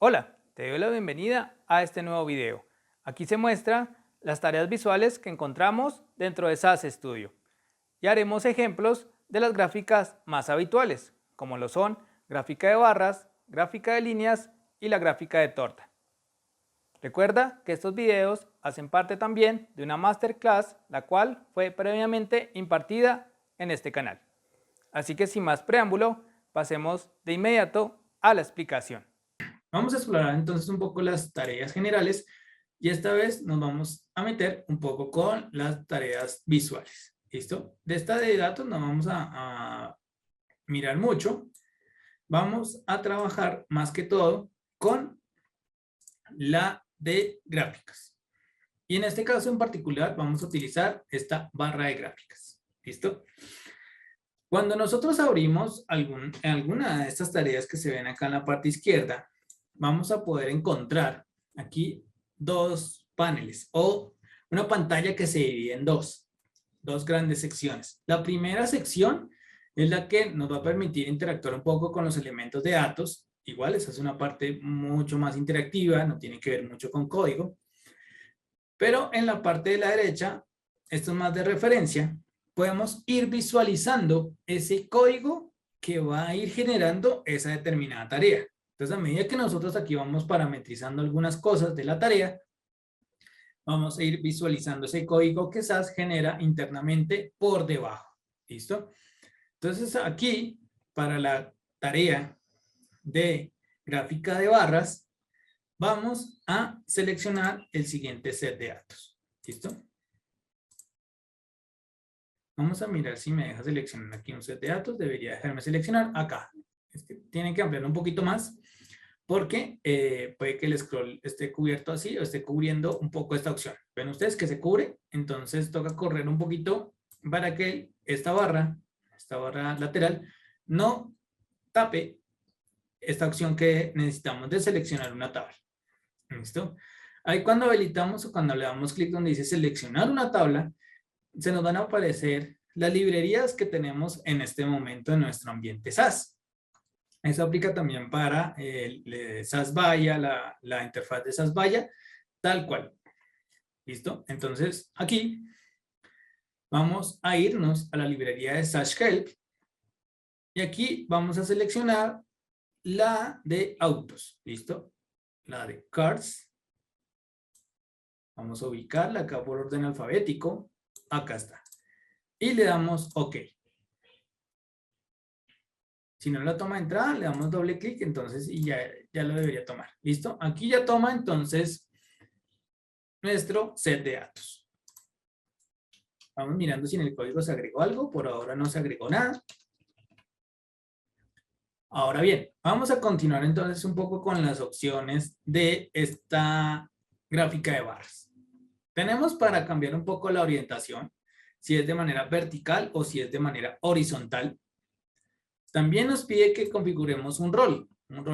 Hola, te doy la bienvenida a este nuevo video. Aquí se muestra las tareas visuales que encontramos dentro de SAS Studio y haremos ejemplos de las gráficas más habituales, como lo son gráfica de barras, gráfica de líneas y la gráfica de torta. Recuerda que estos videos hacen parte también de una masterclass, la cual fue previamente impartida en este canal. Así que sin más preámbulo, pasemos de inmediato a la explicación. Vamos a explorar entonces un poco las tareas generales y esta vez nos vamos a meter un poco con las tareas visuales. ¿Listo? De esta de datos no vamos a mirar mucho. Vamos a trabajar más que todo con la de gráficas. Y en este caso en particular vamos a utilizar esta barra de gráficas. ¿Listo? Cuando nosotros abrimos alguna de estas tareas que se ven acá en la parte izquierda, vamos a poder encontrar aquí dos paneles o una pantalla que se divide en dos grandes secciones. La primera sección es la que nos va a permitir interactuar un poco con los elementos de datos. Igual, esa es una parte mucho más interactiva, no tiene que ver mucho con código. Pero en la parte de la derecha, esto es más de referencia, podemos ir visualizando ese código que va a ir generando esa determinada tarea. Entonces, a medida que nosotros aquí vamos parametrizando algunas cosas de la tarea, vamos a ir visualizando ese código que SAS genera internamente por debajo. ¿Listo? Entonces, aquí, para la tarea de gráfica de barras, vamos a seleccionar el siguiente set de datos. ¿Listo? Vamos a mirar si me deja seleccionar aquí un set de datos. Debería dejarme seleccionar acá. Tienen que ampliar un poquito más porque puede que el scroll esté cubierto así o esté cubriendo un poco esta opción. Ven ustedes que se cubre, entonces toca correr un poquito para que esta barra lateral, no tape esta opción que necesitamos de seleccionar una tabla. ¿Listo? Ahí cuando habilitamos o cuando le damos clic donde dice seleccionar una tabla, se nos van a aparecer las librerías que tenemos en este momento en nuestro ambiente SAS. Eso aplica también para el SAS Vaya, la interfaz de SAS Vaya, tal cual. ¿Listo? Entonces, aquí vamos a irnos a la librería de SAS Help y aquí vamos a seleccionar la de autos. ¿Listo? La de cars. Vamos a ubicarla acá por orden alfabético. Acá está. Y le damos OK. Si no la toma de entrada, le damos doble clic, entonces, y ya lo debería tomar. ¿Listo? Aquí ya toma, entonces, nuestro set de datos. Vamos mirando si en el código se agregó algo. Por ahora no se agregó nada. Ahora bien, vamos a continuar entonces un poco con las opciones de esta gráfica de barras. Tenemos para cambiar un poco la orientación, si es de manera vertical o si es de manera horizontal. También nos pide que configuremos un rol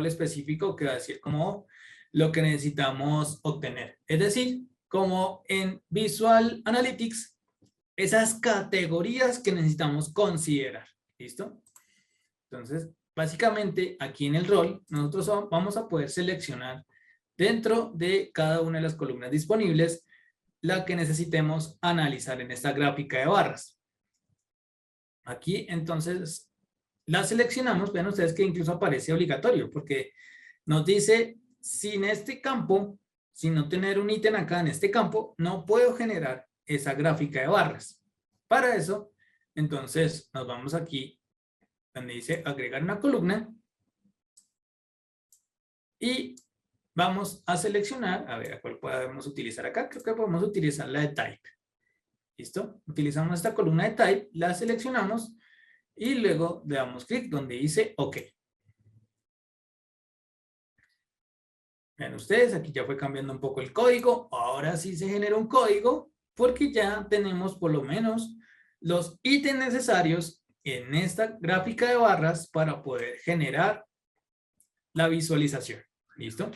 específico que va a decir como lo que necesitamos obtener. Es decir, como en Visual Analytics, esas categorías que necesitamos considerar. ¿Listo? Entonces, básicamente aquí en el rol, nosotros vamos a poder seleccionar dentro de cada una de las columnas disponibles la que necesitemos analizar en esta gráfica de barras. Aquí entonces la seleccionamos, vean ustedes que incluso aparece obligatorio, porque nos dice, sin este campo, sin no tener un ítem acá en este campo, no puedo generar esa gráfica de barras. Para eso, entonces, nos vamos aquí, donde dice agregar una columna, y vamos a seleccionar, a ver, ¿a cuál podemos utilizar acá? Creo que podemos utilizar la de type. ¿Listo? Utilizamos esta columna de type, la seleccionamos, y luego le damos clic donde dice OK. Vean ustedes, aquí ya fue cambiando un poco el código. Ahora sí se genera un código porque ya tenemos por lo menos los ítems necesarios en esta gráfica de barras para poder generar la visualización. ¿Listo?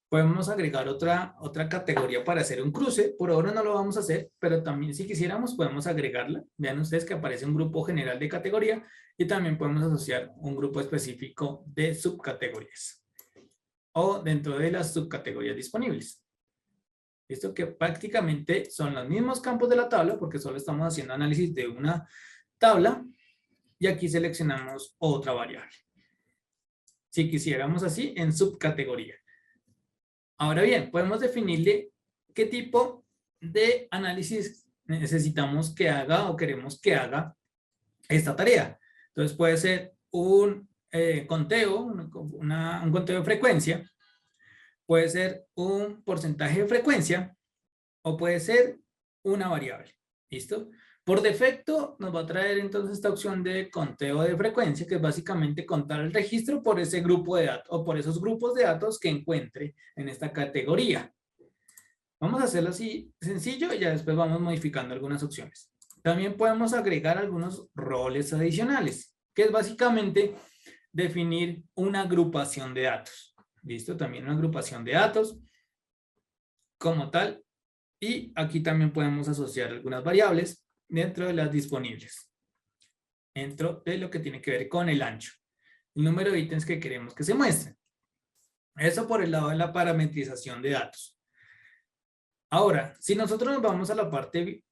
Podemos agregar otra categoría para hacer un cruce. Por ahora no lo vamos a hacer, pero también si quisiéramos podemos agregarla. Vean ustedes que aparece un grupo general de categoría y también podemos asociar un grupo específico de subcategorías. o dentro de las subcategorías disponibles. Esto que prácticamente son los mismos campos de la tabla porque solo estamos haciendo análisis de una tabla y aquí seleccionamos otra variable. Si quisiéramos así en subcategoría. Ahora bien, podemos definirle qué tipo de análisis necesitamos que haga o queremos que haga esta tarea. Entonces puede ser un conteo, un conteo de frecuencia, puede ser un porcentaje de frecuencia o puede ser una variable. ¿Listo? Por defecto nos va a traer entonces esta opción de conteo de frecuencia, que es básicamente contar el registro por ese grupo de datos o por esos grupos de datos que encuentre en esta categoría. Vamos a hacerlo así sencillo y ya después vamos modificando algunas opciones. También podemos agregar algunos roles adicionales, que es básicamente definir una agrupación de datos. ¿Listo? También una agrupación de datos como tal. Y aquí también podemos asociar algunas variables dentro de las disponibles. Dentro de lo que tiene que ver con el ancho. El número de ítems que queremos que se muestren. Eso por el lado de la parametrización de datos. Ahora, si nosotros nos vamos a la parte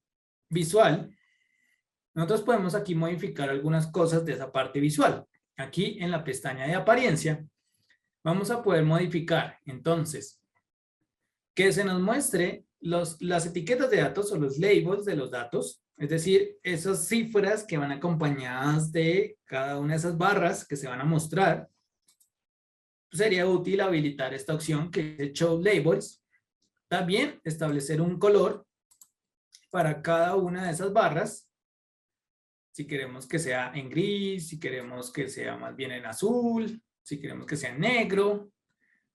visual, nosotros podemos aquí modificar algunas cosas de esa parte visual. Aquí en la pestaña de apariencia, vamos a poder modificar, entonces, que se nos muestre las etiquetas de datos o los labels de los datos, es decir, esas cifras que van acompañadas de cada una de esas barras que se van a mostrar. Sería útil habilitar esta opción que es Show Labels. También establecer un color para cada una de esas barras. Si queremos que sea en gris, si queremos que sea más bien en azul, si queremos que sea en negro.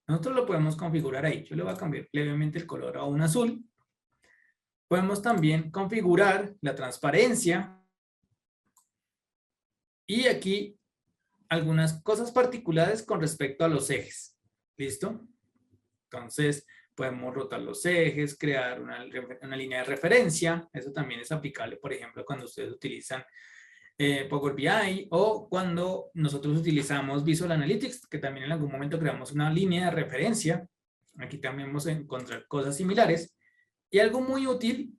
Nosotros lo podemos configurar ahí. Yo le voy a cambiar levemente el color a un azul. Podemos también configurar la transparencia. Y aquí algunas cosas particulares con respecto a los ejes. ¿Listo? Entonces, podemos rotar los ejes, crear una línea de referencia. Eso también es aplicable, por ejemplo, cuando ustedes utilizan Power BI o cuando nosotros utilizamos Visual Analytics, que también en algún momento creamos una línea de referencia. Aquí también vamos a encontrar cosas similares. Y algo muy útil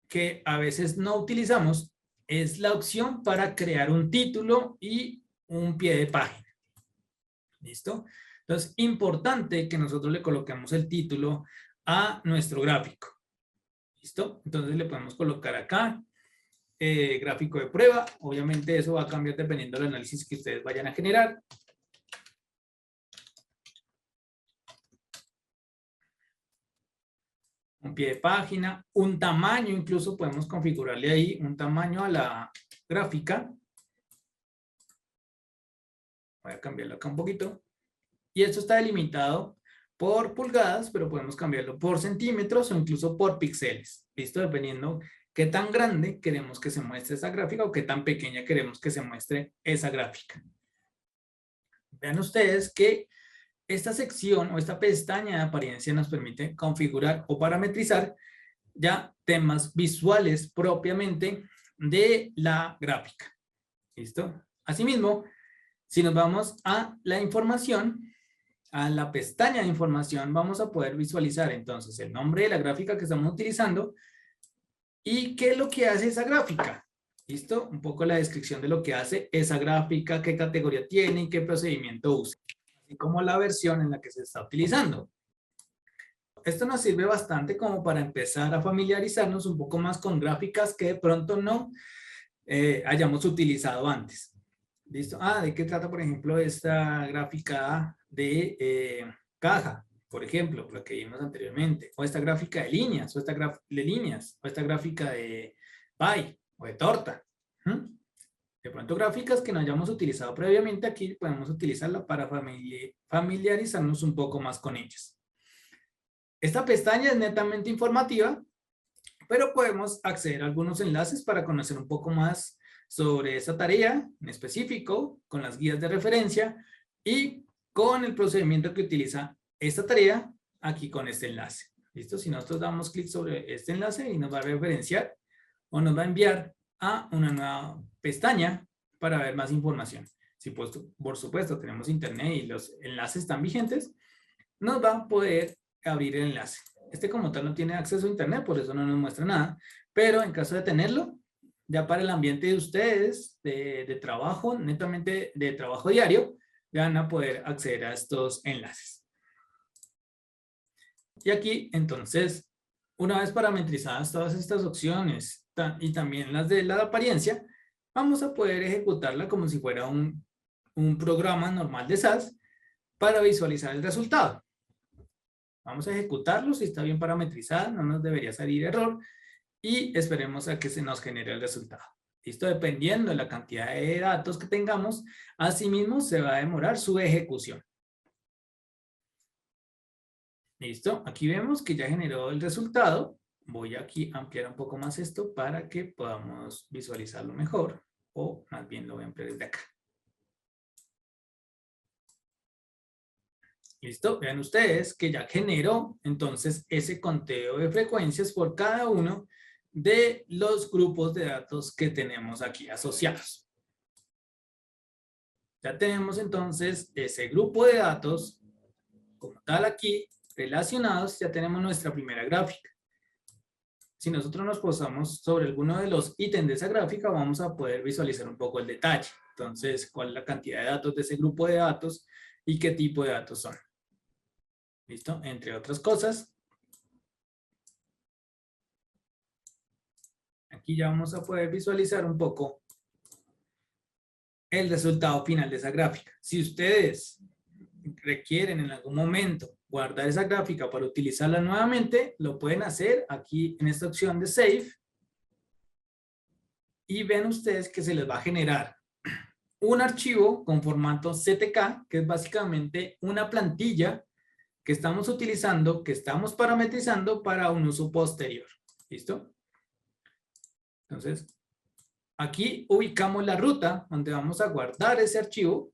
que a veces no utilizamos es la opción para crear un título y un pie de página. ¿Listo? Entonces, importante que nosotros le coloquemos el título a nuestro gráfico. ¿Listo? Entonces le podemos colocar acá gráfico de prueba. Obviamente eso va a cambiar dependiendo del análisis que ustedes vayan a generar. Un pie de página, un tamaño, incluso podemos configurarle ahí un tamaño a la gráfica. Voy a cambiarlo acá un poquito. Y esto está delimitado por pulgadas, pero podemos cambiarlo por centímetros o incluso por píxeles. ¿Listo? Dependiendo qué tan grande queremos que se muestre esa gráfica o qué tan pequeña queremos que se muestre esa gráfica. Vean ustedes que esta sección o esta pestaña de apariencia nos permite configurar o parametrizar ya temas visuales propiamente de la gráfica. ¿Listo? Asimismo, si nos vamos a la información, a la pestaña de información, vamos a poder visualizar entonces el nombre de la gráfica que estamos utilizando y qué es lo que hace esa gráfica. ¿Listo? Un poco la descripción de lo que hace esa gráfica, qué categoría tiene y qué procedimiento usa, así como la versión en la que se está utilizando. Esto nos sirve bastante como para empezar a familiarizarnos un poco más con gráficas que de pronto no hayamos utilizado antes. ¿Listo? ¿De qué trata, por ejemplo, esta gráfica de caja? Por ejemplo, lo que vimos anteriormente. O esta gráfica de líneas, o esta gráfica de pie o de torta. De pronto gráficas que no hayamos utilizado previamente, aquí podemos utilizarla para familiarizarnos un poco más con ellas. Esta pestaña es netamente informativa, pero podemos acceder a algunos enlaces para conocer un poco más sobre esa tarea en específico, con las guías de referencia y con el procedimiento que utiliza esta tarea aquí con este enlace. ¿Listo? Si nosotros damos clic sobre este enlace y nos va a referenciar o nos va a enviar a una nueva pestaña para ver más información. Si por supuesto tenemos internet y los enlaces están vigentes, nos va a poder abrir el enlace. Este como tal no tiene acceso a internet, por eso no nos muestra nada, pero en caso de tenerlo, ya para el ambiente de ustedes, de trabajo, netamente de trabajo diario, ya van a poder acceder a estos enlaces. Y aquí, entonces, una vez parametrizadas todas estas opciones y también las de la apariencia, vamos a poder ejecutarla como si fuera un programa normal de SAS para visualizar el resultado. Vamos a ejecutarlo, si está bien parametrizada, no nos debería salir error y esperemos a que se nos genere el resultado. ¿Listo? Dependiendo de la cantidad de datos que tengamos, asimismo se va a demorar su ejecución. ¿Listo? Aquí vemos que ya generó el resultado. Voy aquí a ampliar un poco más esto para que podamos visualizarlo mejor, o más bien lo voy a ampliar desde acá. ¿Listo? Vean ustedes que ya generó entonces ese conteo de frecuencias por cada uno de los grupos de datos que tenemos aquí asociados. Ya tenemos entonces ese grupo de datos como tal aquí relacionados, ya tenemos nuestra primera gráfica. Si nosotros nos posamos sobre alguno de los ítems de esa gráfica, vamos a poder visualizar un poco el detalle. Entonces, cuál es la cantidad de datos de ese grupo de datos y qué tipo de datos son. ¿Listo? Entre otras cosas. Aquí ya vamos a poder visualizar un poco el resultado final de esa gráfica. Si ustedes requieren en algún momento guardar esa gráfica para utilizarla nuevamente, lo pueden hacer aquí en esta opción de Save. Y ven ustedes que se les va a generar un archivo con formato CTK, que es básicamente una plantilla que estamos utilizando, que estamos parametrizando para un uso posterior. ¿Listo? Entonces, aquí ubicamos la ruta donde vamos a guardar ese archivo.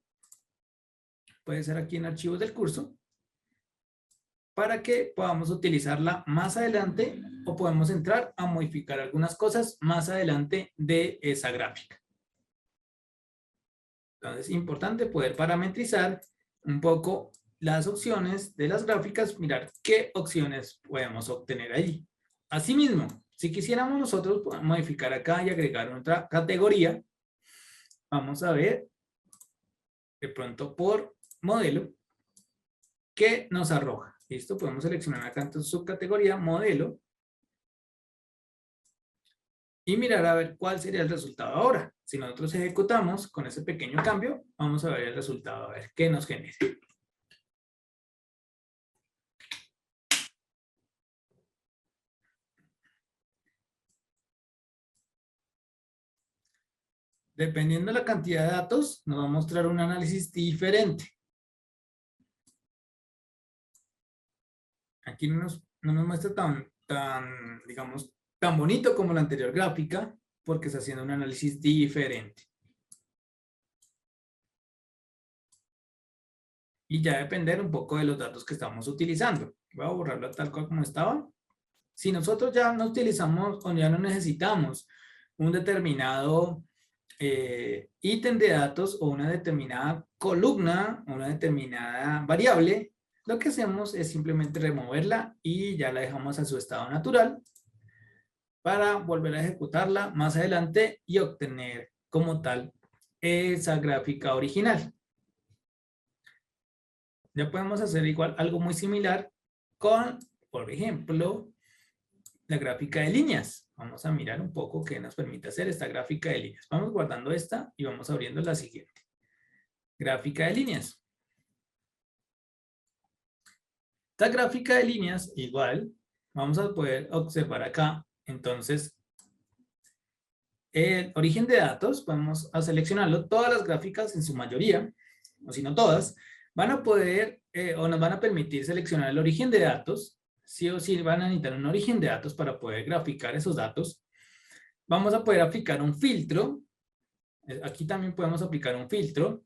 Puede ser aquí en archivos del curso, para que podamos utilizarla más adelante o podemos entrar a modificar algunas cosas más adelante de esa gráfica. Entonces es importante poder parametrizar un poco las opciones de las gráficas, mirar qué opciones podemos obtener allí. Asimismo, si quisiéramos nosotros modificar acá y agregar otra categoría, vamos a ver de pronto por modelo que nos arroja. ¿Listo? Podemos seleccionar acá en subcategoría modelo y mirar a ver cuál sería el resultado ahora. Si nosotros ejecutamos con ese pequeño cambio, vamos a ver el resultado, a ver qué nos genera. Dependiendo de la cantidad de datos, nos va a mostrar un análisis diferente. Aquí no nos muestra digamos, tan bonito como la anterior gráfica, porque está haciendo un análisis diferente. Y ya depender un poco de los datos que estamos utilizando. Voy a borrarlo tal cual como estaba. Si nosotros ya no utilizamos o ya no necesitamos un determinado ítem de datos o una determinada columna, una determinada variable, lo que hacemos es simplemente removerla y ya la dejamos a su estado natural para volver a ejecutarla más adelante y obtener como tal esa gráfica original. Ya podemos hacer igual algo muy similar con, por ejemplo, la gráfica de líneas. Vamos a mirar un poco qué nos permite hacer esta gráfica de líneas. Vamos guardando esta y vamos abriendo la siguiente. Gráfica de líneas. Esta gráfica de líneas, igual, vamos a poder observar acá, entonces, el origen de datos, podemos seleccionarlo. Todas las gráficas, en su mayoría, o si no todas, van a poder, o nos van a permitir seleccionar el origen de datos. Sí o sí van a necesitar un origen de datos para poder graficar esos datos. Vamos a poder aplicar un filtro. Aquí también podemos aplicar un filtro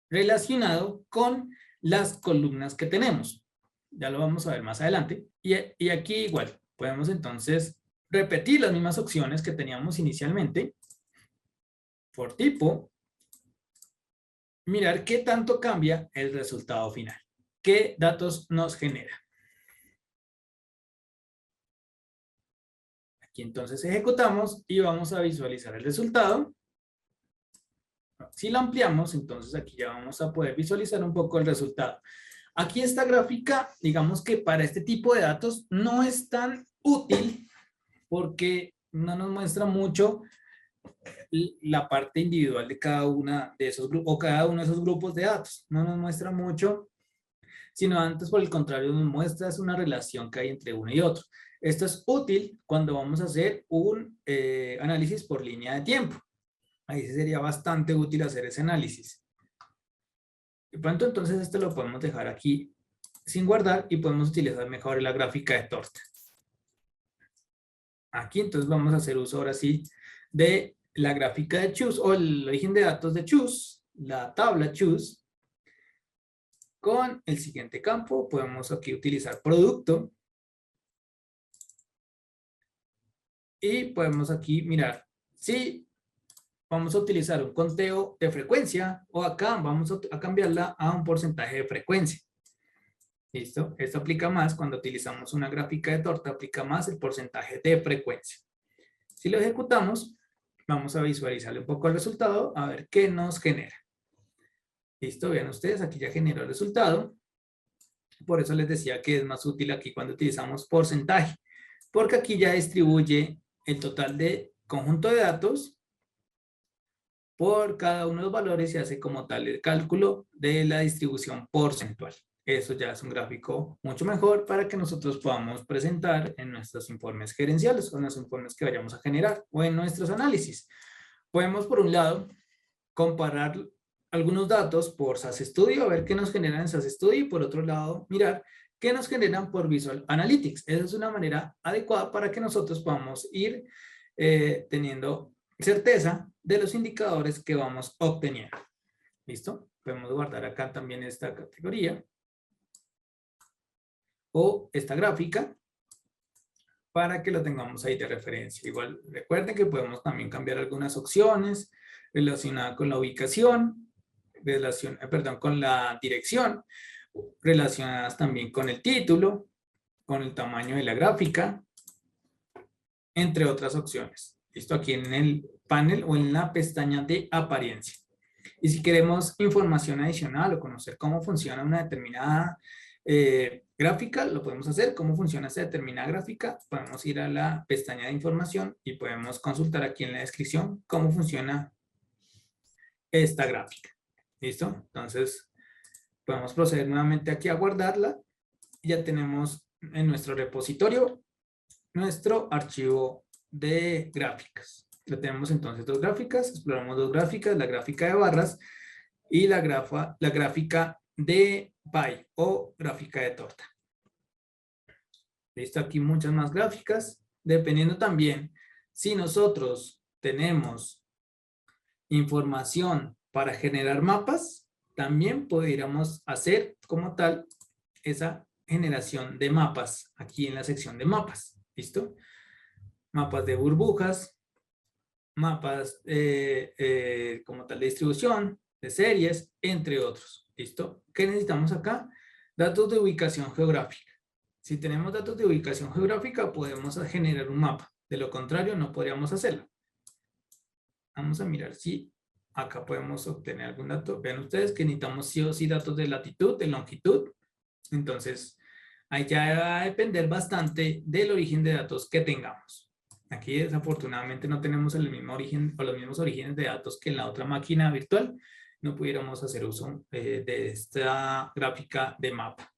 relacionado con las columnas que tenemos. Ya lo vamos a ver más adelante. Y aquí igual, podemos entonces repetir las mismas opciones que teníamos inicialmente. Por tipo. Mirar qué tanto cambia el resultado final. qué datos nos genera. Aquí entonces ejecutamos y vamos a visualizar el resultado. Si lo ampliamos, entonces aquí ya vamos a poder visualizar un poco el resultado. Aquí esta gráfica, digamos que para este tipo de datos no es tan útil porque no nos muestra mucho la parte individual de cada una de esos grupos o cada uno de esos grupos de datos. No nos muestra mucho, sino antes por el contrario nos muestra una relación que hay entre uno y otro. Esto es útil cuando vamos a hacer un análisis por línea de tiempo. Ahí sería bastante útil hacer ese análisis. De pronto entonces esto lo podemos dejar aquí sin guardar y podemos utilizar mejor la gráfica de torta. Aquí entonces vamos a hacer uso ahora sí de la gráfica de Choose o el origen de datos de Choose, la tabla Choose. Con el siguiente campo podemos aquí utilizar producto. Y podemos aquí mirar si vamos a utilizar un conteo de frecuencia o acá vamos a cambiarla a un porcentaje de frecuencia. ¿Listo? Esto aplica más cuando utilizamos una gráfica de torta, aplica más el porcentaje de frecuencia. Si lo ejecutamos, vamos a visualizarle un poco el resultado, a ver qué nos genera. ¿Listo? Vean ustedes, aquí ya generó el resultado. Por eso les decía que es más útil aquí cuando utilizamos porcentaje, porque aquí ya distribuye el total de conjunto de datos por cada uno de los valores y hace como tal el cálculo de la distribución porcentual. Eso ya es un gráfico mucho mejor para que nosotros podamos presentar en nuestros informes gerenciales o en los informes que vayamos a generar o en nuestros análisis. Podemos, por un lado, comparar algunos datos por SAS Studio, a ver qué nos generan en SAS Studio, y por otro lado, mirar qué nos generan por Visual Analytics. Esa es una manera adecuada para que nosotros podamos ir teniendo certeza de los indicadores que vamos obteniendo. ¿Listo? Podemos guardar acá también esta categoría o esta gráfica para que lo tengamos ahí de referencia. Igual recuerden que podemos también cambiar algunas opciones relacionadas con la ubicación, con la dirección, relacionadas también con el título, con el tamaño de la gráfica, entre otras opciones. Esto aquí en el panel o en la pestaña de apariencia. Y si queremos información adicional o conocer cómo funciona una determinada gráfica, lo podemos hacer. ¿Cómo funciona esa determinada gráfica? Podemos ir a la pestaña de información y podemos consultar aquí en la descripción cómo funciona esta gráfica. ¿Listo? Entonces, podemos proceder nuevamente aquí a guardarla. Ya tenemos en nuestro repositorio nuestro archivo de gráficas. Ya tenemos entonces dos gráficas, exploramos dos gráficas, la gráfica de barras y la gráfica de pie o gráfica de torta. Listo, aquí muchas más gráficas, dependiendo también si nosotros tenemos información para generar mapas, también podríamos hacer como tal esa generación de mapas aquí en la sección de mapas. ¿Listo? Mapas de burbujas, mapas como tal de distribución, de series, entre otros. ¿Listo? ¿Qué necesitamos acá? Datos de ubicación geográfica. Si tenemos datos de ubicación geográfica, podemos generar un mapa. De lo contrario, no podríamos hacerlo. Vamos a mirar si acá podemos obtener algún dato. Vean ustedes que necesitamos sí o sí datos de latitud, de longitud. Entonces, ahí ya va a depender bastante del origen de datos que tengamos. Aquí desafortunadamente no tenemos el mismo origen o los mismos orígenes de datos que en la otra máquina virtual. No pudiéramos hacer uso de esta gráfica de mapa.